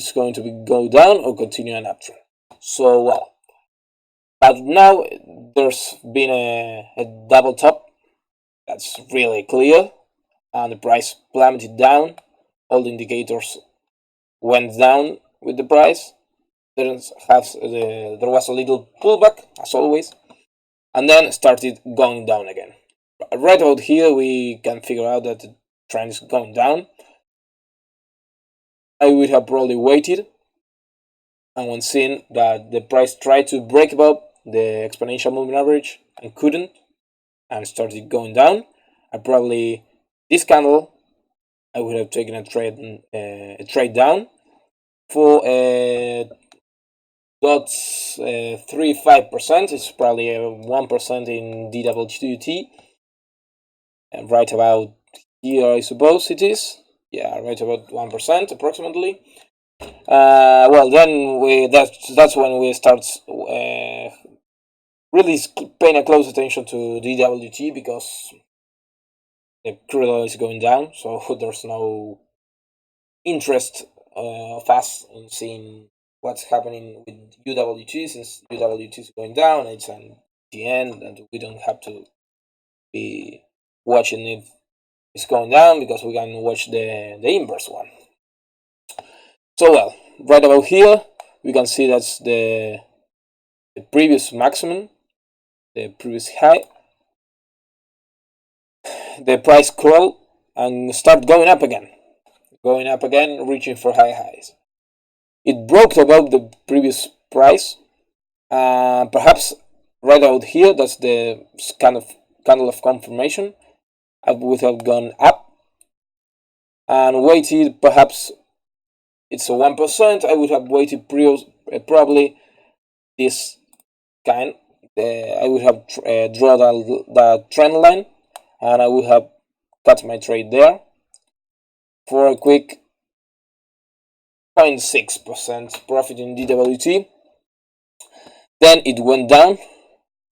it's going to go down or continue an uptrend. So well, but now there's been a double top. That's really clear, and the price plummeted down. All the indicators went down with the price. There was a little pullback, as always, and then started going down again. Right about here, we can figure out that the trend is going down. I would have probably waited, and when seeing that the price tried to break above the exponential moving average and couldn't, and started going down, this candle, I would have taken a trade down for 0.35%. It's probably 1% in DWT, and right about here, I suppose it is. Yeah, right about 1% approximately. Well, then that's when we start really paying a close attention to DWT, because the crude oil is going down, so there's no interest of us in seeing what's happening with UWT, since UWT is going down. It's at the end, and we don't have to be watching if it's going down, because we can watch the inverse one. So well, right about here, we can see that's the previous maximum, the previous high. The price crawl and start going up again, reaching for high highs. It broke above the previous price, perhaps right out here. That's the kind of candle of confirmation. I would have gone up and waited. Perhaps it's a 1%. I would have waited probably this kind. I would have drawn the trend line, and I would have cut my trade there for a quick 0.6% profit in DWT. Then it went down.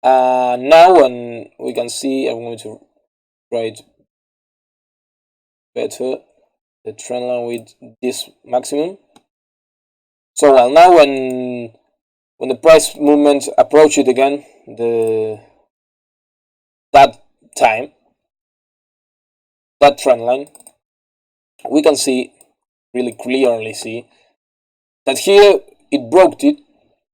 Now, when we can see, I'm going to write better the trend line with this maximum. So well, now when the price movement approach it again, that trend line, we can really clearly see that here it broke it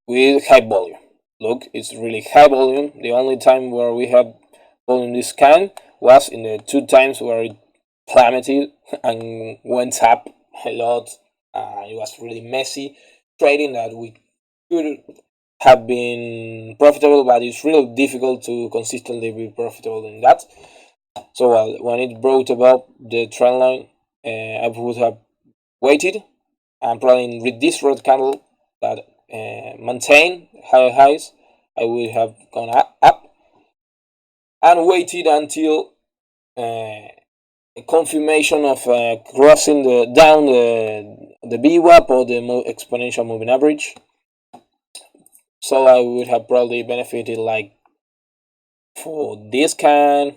with high volume. Look, it's really high volume. The only time where we had volume this kind was in the 2 times where it plummeted and went up a lot. It was really messy trading that we could have been profitable, but it's really difficult to consistently be profitable in that. So well, when it broke above the trend line, I would have waited, and probably with this red candle that maintain higher highs, I would have gone up and waited until a confirmation of crossing the VWAP or the exponential moving average. So I would have probably benefited like for this kind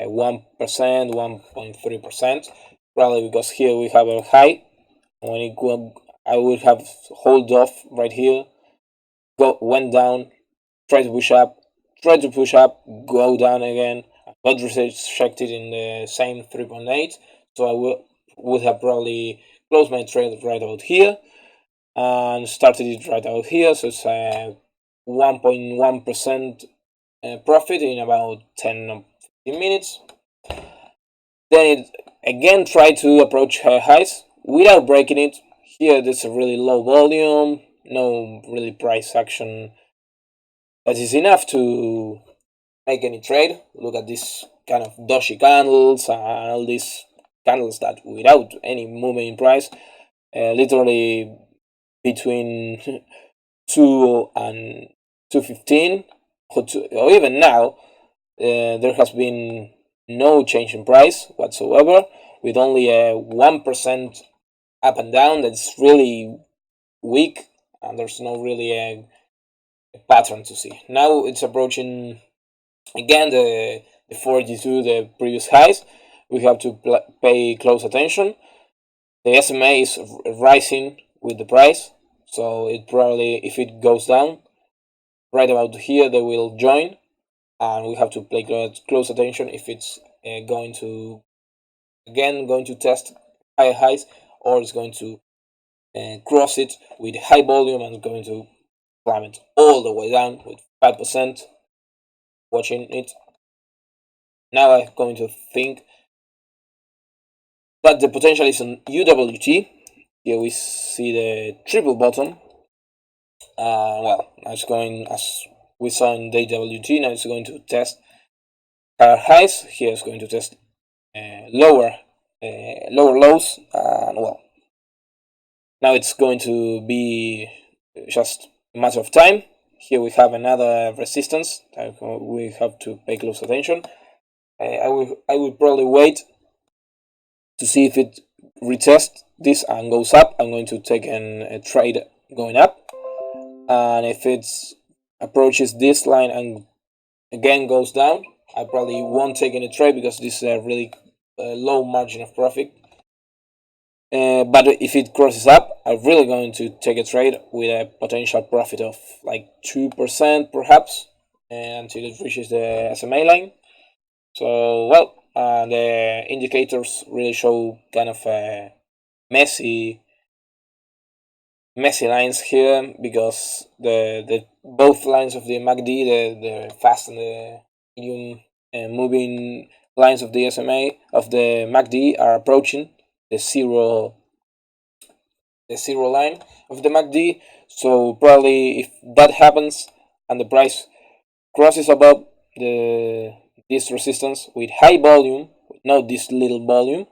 1%, 1.3%, probably, because here we have a high. When it go, I would have hold off right here, went down, try to push up, go down again, got rejected in the same 3.8. So I would have probably closed my trade right out here and started it right out here. So it's 1.1% profit in about 10 or 15 minutes. Then it again tried to approach high highs without breaking it. Here there's a really low volume, no really price action that is enough to make any trade. Look at this kind of doji candles and all these candles that without any movement in price, literally between 2 and 2.15 or even now, there has been no change in price whatsoever, with only a 1% up and down. That's really weak, and there's no really a pattern to see. Now it's approaching again the 42, the previous highs. We have to pay close attention. The SMA is rising with the price. So it probably, if it goes down right about here, they will join, and we have to pay close attention if it's going to test higher highs, or it's going to cross it with high volume and going to climb it all the way down with 5%. Watching it now, I'm going to think that the potential is on UWT. Here we see the triple bottom. Well, it's going as we saw in DWT. Now it's going to test higher highs. Here it's going to test lower lows, and well, now it's going to be just a matter of time. Here we have another resistance that we have to pay close attention. I will probably wait to see if it retests this and goes up. I'm going to take a trade going up, and if it approaches this line and again goes down, I probably won't take any trade because this is a really low margin of profit. But if it crosses up, I'm really going to take a trade with a potential profit of like 2% perhaps until it reaches the SMA line. So, well, the indicators really show kind of messy lines here, because the both lines of the MACD, the fast and the medium moving lines of the SMA of the MACD are approaching the zero line of the MACD. So probably if that happens and the price crosses above this resistance with high volume, not this little volume,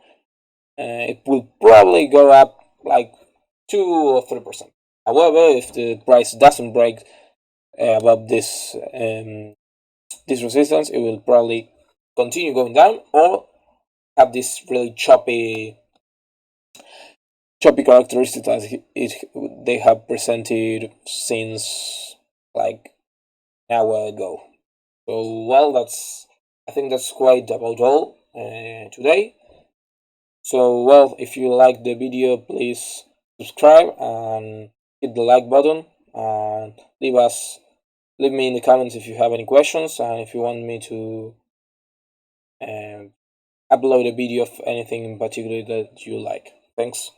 it will probably go up like 2 or 3%. However, if the price doesn't break above this resistance, it will probably continue going down or have this really choppy characteristics that they have presented since like an hour ago. So, well, I think that's quite about all today. So, well, if you like the video, please subscribe and hit the like button, and leave me in the comments if you have any questions, and if you want me to upload a video of anything in particular that you like. Thanks.